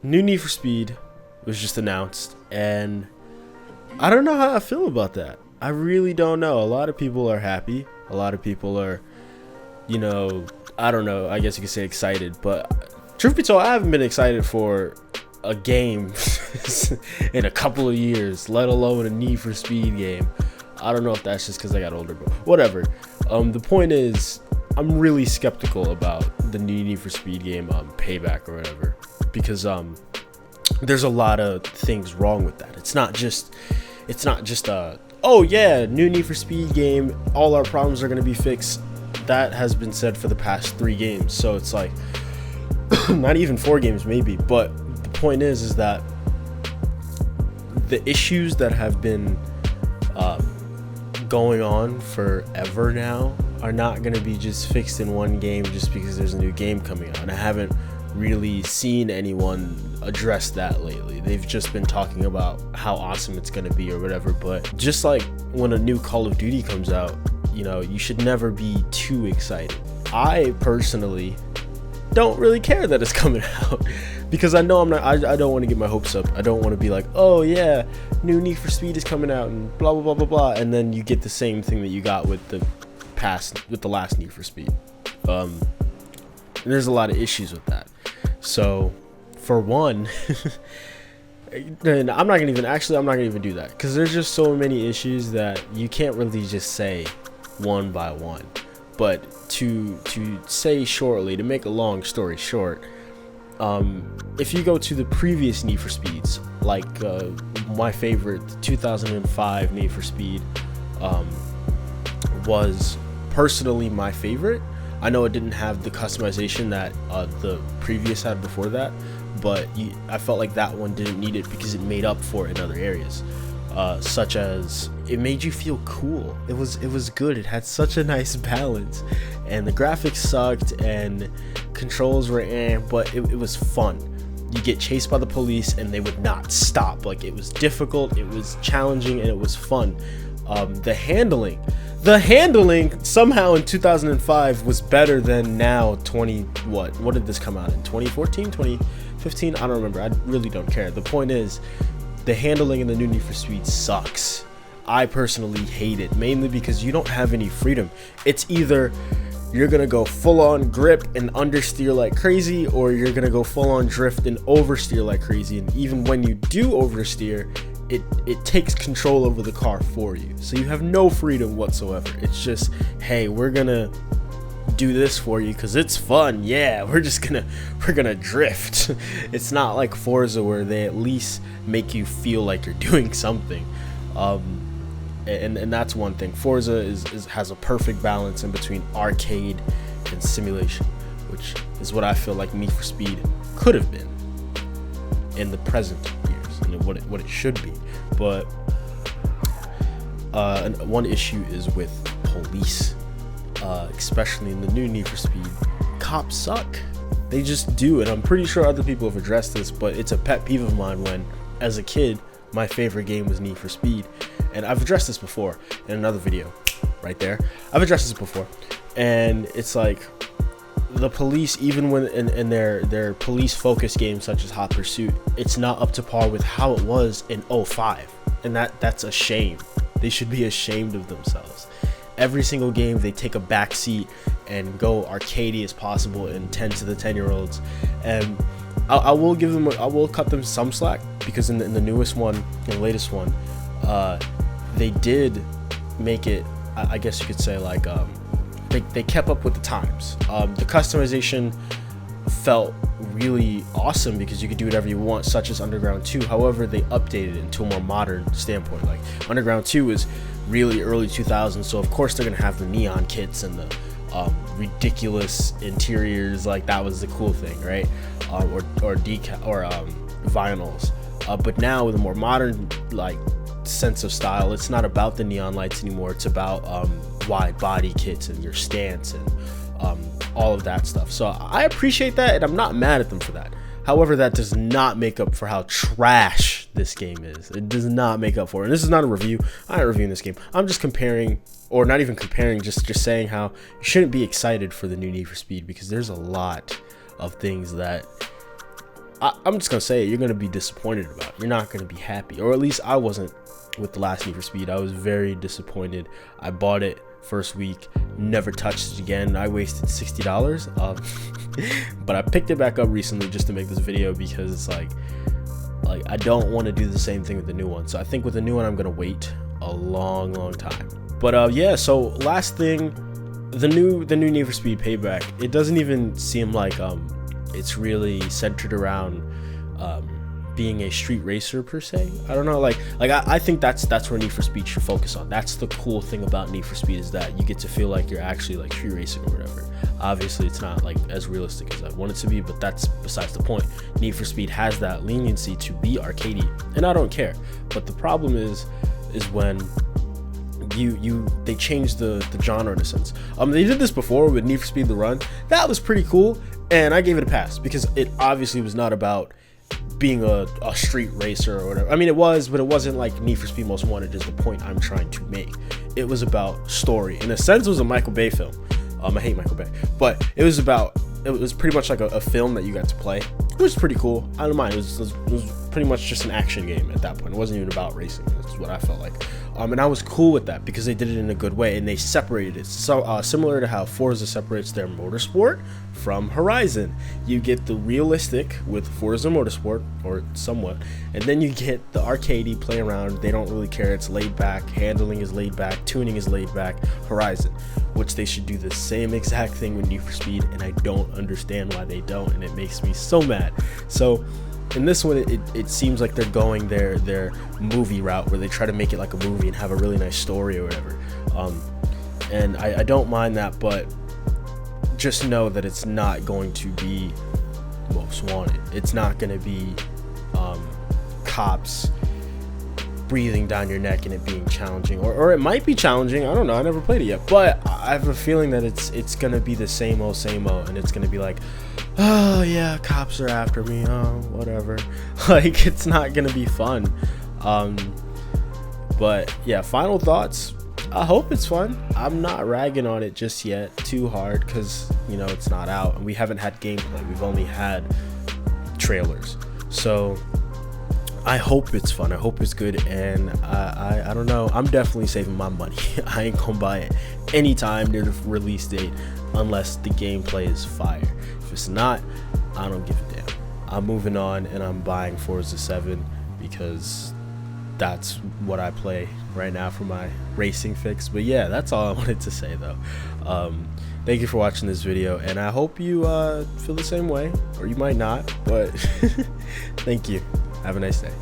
new Need for Speed was just announced, and I don't know how I feel about that. I really don't know. A lot of people are happy. A lot of people are, I don't know. I guess you could say excited, but truth be told, I haven't been excited for a game in a couple of years, let alone a Need for Speed game. I don't know if that's just because I got older, but whatever. The point is, I'm really skeptical about the new Need for Speed game, Payback or whatever, because there's a lot of things wrong with that. It's not just oh yeah, new Need for Speed game, all our problems are gonna be fixed. That has been said for the past 3 games, so it's like not even 4 games maybe. But the point is that the issues that have been going on forever now are not going to be just fixed in one game just because there's a new game coming out. And I haven't really seen anyone address that lately. They've just been talking about how awesome it's going to be or whatever. But just like when a new Call of Duty comes out, you should never be too excited. I personally don't really care that it's coming out because I know I don't want to get my hopes up. I don't want to be like, oh yeah, new Need for Speed is coming out and blah blah blah blah blah, and then you get the same thing that you got with the last Need for Speed. And there's a lot of issues with that. So for one, and I'm not gonna even do that because there's just so many issues that you can't really just say one by one. But to say shortly, to make a long story short, if you go to the previous Need for Speeds, like my favorite 2005 Need for Speed was personally my favorite. I know it didn't have the customization that the previous had before that, but I felt like that one didn't need it because it made up for it in other areas, such as it made you feel cool. It was good. It had such a nice balance, and the graphics sucked and controls were but it was fun. You get chased by the police and they would not stop. Like, it was difficult, it was challenging, and it was fun. The handling somehow in 2005 was better than now. What did this come out in? 2014, 2015? I don't remember. I really don't care. The point is, the handling in the new Need for Speed sucks. I personally hate it, mainly because you don't have any freedom. It's either you're gonna go full on grip and understeer like crazy, or you're gonna go full on drift and oversteer like crazy. And even when you do oversteer, it takes control over the car for you, so you have no freedom whatsoever. It's just, hey, we're gonna do this for you because it's fun. Yeah, we're gonna drift. It's not like Forza where they at least make you feel like you're doing something. And that's one thing. Forza has a perfect balance in between arcade and simulation, which is what I feel like Need for Speed could have been in the present years, and what it should be. But one issue is with police, especially in the new Need for Speed. Cops suck. They just do, and I'm pretty sure other people have addressed this, but it's a pet peeve of mine when, as a kid, my favorite game was Need for Speed. And I've addressed this before in another video right there. I've addressed this before, and it's like the police, even when in their police focused games such as Hot Pursuit, it's not up to par with how it was in 05, and that's a shame. They should be ashamed of themselves. Every single game they take a back seat and go arcadey as possible and tend to the 10-year-olds. And I will cut them some slack, because in the newest one, the latest one, they did make it, I guess you could say, like they kept up with the times. The customization felt really awesome because you could do whatever you want, such as Underground 2. However, they updated it into a more modern standpoint. Like, Underground 2 is really early 2000s, so of course they're gonna have the neon kits and the ridiculous interiors. Like, that was the cool thing, right? Or vinyls. But now with a more modern sense of style, it's not about the neon lights anymore. It's about wide body kits and your stance and all of that stuff. So I appreciate that, and I'm not mad at them for that. However, that does not make up for how trash this game is. It does not make up for it. And this is not a review. I'm not reviewing this game. I'm just comparing, or not even comparing, just saying how you shouldn't be excited for the new Need for Speed, because there's a lot of things that I'm just gonna say it, you're gonna be disappointed about it. You're not gonna be happy, or at least I wasn't with the last Need for Speed. I was very disappointed. I bought it first week, never touched it again. I wasted $60, but I picked it back up recently just to make this video because it's like I don't want to do the same thing with the new one. So I think with the new one I'm gonna wait a long time. But yeah, so last thing, the new Need for Speed Payback, it doesn't even seem like it's really centered around being a street racer per se. I don't know, like I think that's where Need for Speed should focus on. That's the cool thing about Need for Speed, is that you get to feel like you're actually like street racing or whatever. Obviously it's not like as realistic as I want it to be, but that's besides the point. Need for Speed has that leniency to be arcadey, and I don't care. But the problem is when they changed the genre in a sense. They did this before with Need for Speed The Run. That was pretty cool, and I gave it a pass because it obviously was not about being a street racer or whatever. I mean, it was, but it wasn't like Need for Speed Most Wanted is the point I'm trying to make. It was about story. In a sense, it was a Michael Bay film. I hate Michael Bay, but it was pretty much like a film that you got to play. It was pretty cool. I don't mind. It was pretty much just an action game at that point. It wasn't even about racing. That's what I felt like. And I was cool with that because they did it in a good way, and they separated it. So similar to how Forza separates their motorsport from Horizon. You get the realistic with Forza Motorsport, or somewhat, and then you get the arcadey play around. They don't really care. It's laid back. Handling is laid back. Tuning is laid back. Horizon, which they should do the same exact thing with Need for Speed, and I don't understand why they don't, and it makes me so mad. So in this one, it seems like they're going their movie route, where they try to make it like a movie and have a really nice story or whatever. And I don't mind that, but just know that it's not going to be Most Wanted. It's not going to be cops breathing down your neck and it being challenging, or it might be challenging. I don't know. I never played it yet, but I have a feeling that it's gonna be the same old, and it's gonna be like, oh yeah, cops are after me. Oh, whatever. Like, it's not gonna be fun. But yeah, final thoughts. I hope it's fun. I'm not ragging on it just yet too hard because, you know, it's not out and we haven't had gameplay. We've only had trailers. So I hope it's fun. I hope it's good, and I don't know. I'm definitely saving my money. I ain't gonna buy it anytime near the release date unless the gameplay is fire. If it's not, I don't give a damn. I'm moving on and I'm buying Forza 7 because that's what I play right now for my racing fix. But yeah, that's all I wanted to say though. Thank you for watching this video, and I hope you feel the same way, or you might not, but thank you. Have a nice day.